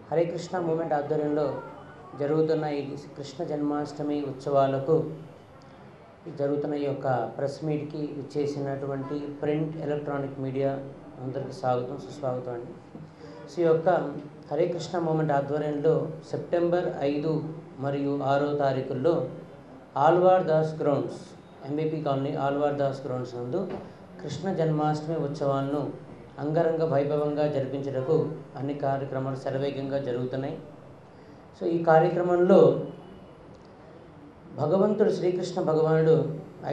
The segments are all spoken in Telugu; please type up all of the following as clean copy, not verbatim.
హరే కృష్ణ మూమెంట్ ఆధ్వర్యంలో జరుగుతున్న ఈ కృష్ణ జన్మాష్టమి ఉత్సవాలకు జరుగుతున్న ఈ యొక్క ప్రెస్ మీట్కి ఇచ్చేసినటువంటి ప్రింట్ ఎలక్ట్రానిక్ మీడియా అందరికీ స్వాగతం సుస్వాగతం అండి. సో ఈ యొక్క హరే కృష్ణ మూమెంట్ ఆధ్వర్యంలో సెప్టెంబర్ 5 మరియు 6 తారీఖుల్లో Alwar Das grounds MBP colony Alwar Das grounds నందు కృష్ణ జన్మాష్టమి ఉత్సవాలను అంగరంగ వైభవంగా జరిపించటకు అన్ని కార్యక్రమాలు శరవేగంగా జరుగుతున్నాయి. సో ఈ కార్యక్రమంలో భగవంతుడు శ్రీకృష్ణ భగవానుడు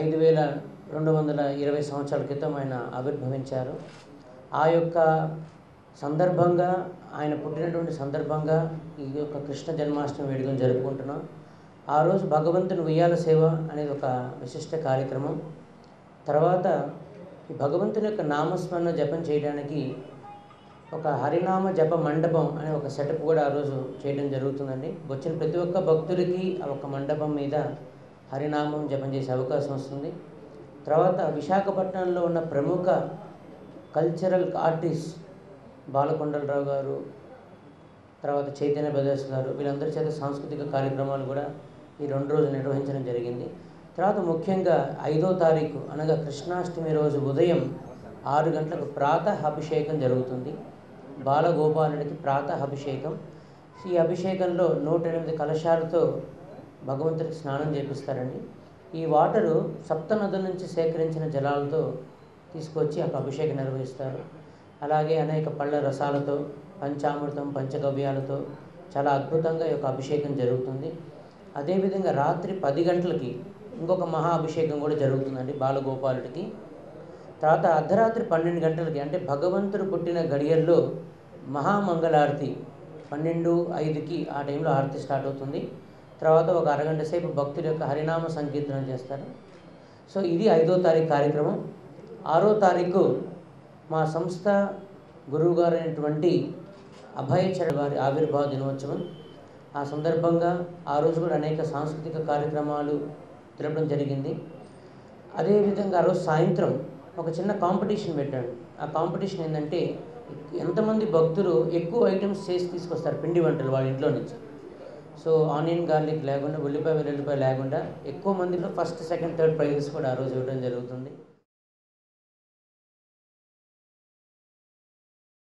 5220 సంవత్సరాల క్రితం ఆయన ఆవిర్భవించారు. ఆ యొక్క సందర్భంగా ఆయన పుట్టినటువంటి సందర్భంగా ఈ యొక్క కృష్ణ జన్మాష్టమి వేడుకను జరుపుకుంటున్నాం. ఆ రోజు భగవంతుని ఉయ్యాల సేవ అనేది ఒక విశిష్ట కార్యక్రమం. తర్వాత ఈ భగవంతుని యొక్క నామస్మరణ జపం చేయడానికి ఒక హరినామ జప మండపం అనే ఒక సెటప్ కూడా ఆ రోజు చేయడం జరుగుతుందండి. వచ్చిన ప్రతి ఒక్క భక్తుడికి ఆ ఒక మండపం మీద హరినామం జపం చేసే అవకాశం వస్తుంది. తర్వాత విశాఖపట్నంలో ఉన్న ప్రముఖ కల్చరల్ ఆర్టిస్ట్ బాలకొండలరావు గారు, తర్వాత చైతన్య బ్రదర్స్ గారు, వీళ్ళందరి చేత సాంస్కృతిక కార్యక్రమాలు కూడా ఈ 2 రోజులు నిర్వహించడం జరిగింది. తర్వాత ముఖ్యంగా 5వ తారీఖు అనగా కృష్ణాష్టమి రోజు ఉదయం 6 గంటలకు ప్రాతః అభిషేకం జరుగుతుంది. బాలగోపాలుడికి ప్రాతః అభిషేకం. ఈ అభిషేకంలో 108 కలశాలతో భగవంతుడికి స్నానం చేపిస్తారండి. ఈ వాటరు సప్త నదుల నుంచి సేకరించిన జలాలతో తీసుకొచ్చి ఆ అభిషేకం నిర్వహిస్తారు. అలాగే అనేక పళ్ళ రసాలతో, పంచామృతం, పంచగవ్యాలతో చాలా అద్భుతంగా ఈ యొక్క అభిషేకం జరుగుతుంది. అదేవిధంగా రాత్రి 10 గంటలకి ఇంకొక మహా అభిషేకం కూడా జరుగుతుందండి బాలగోపాలుడికి. తర్వాత అర్ధరాత్రి 12 గంటలకి అంటే భగవంతుడు పుట్టిన గడియల్లో మహామంగళారతి 12:05కి ఆ టైంలో ఆరతి స్టార్ట్ అవుతుంది. తర్వాత ఒక అరగంట సేపు భక్తుల యొక్క హరినామ సంకీర్తన చేస్తారు. సో ఇది 5వ తారీఖు కార్యక్రమం. 6వ తారీఖు మా సంస్థ గురువు గారు అయినటువంటి అభయచరణ్ వారి ఆవిర్భావ దినోత్సవం. ఆ సందర్భంగా ఆ రోజు కూడా అనేక సాంస్కృతిక కార్యక్రమాలు జరపడం జరిగింది. అదేవిధంగా ఆ రోజు సాయంత్రం ఒక చిన్న కాంపిటీషన్ పెట్టాడు. ఆ కాంపిటీషన్ ఏంటంటే ఎంతమంది భక్తులు ఎక్కువ ఐటమ్స్ చేసి తీసుకొస్తారు పిండి వంటలు వాళ్ళ ఇంట్లో నుంచి. సో ఆనియన్ గార్లిక్ లేకుండా, ఉల్లిపాయ వెల్లుల్లిపాయ లేకుండా ఎక్కువ మందిలో ఫస్ట్, సెకండ్, థర్డ్ ప్రైజెస్ కూడా ఆ రోజు ఇవ్వడం జరుగుతుంది.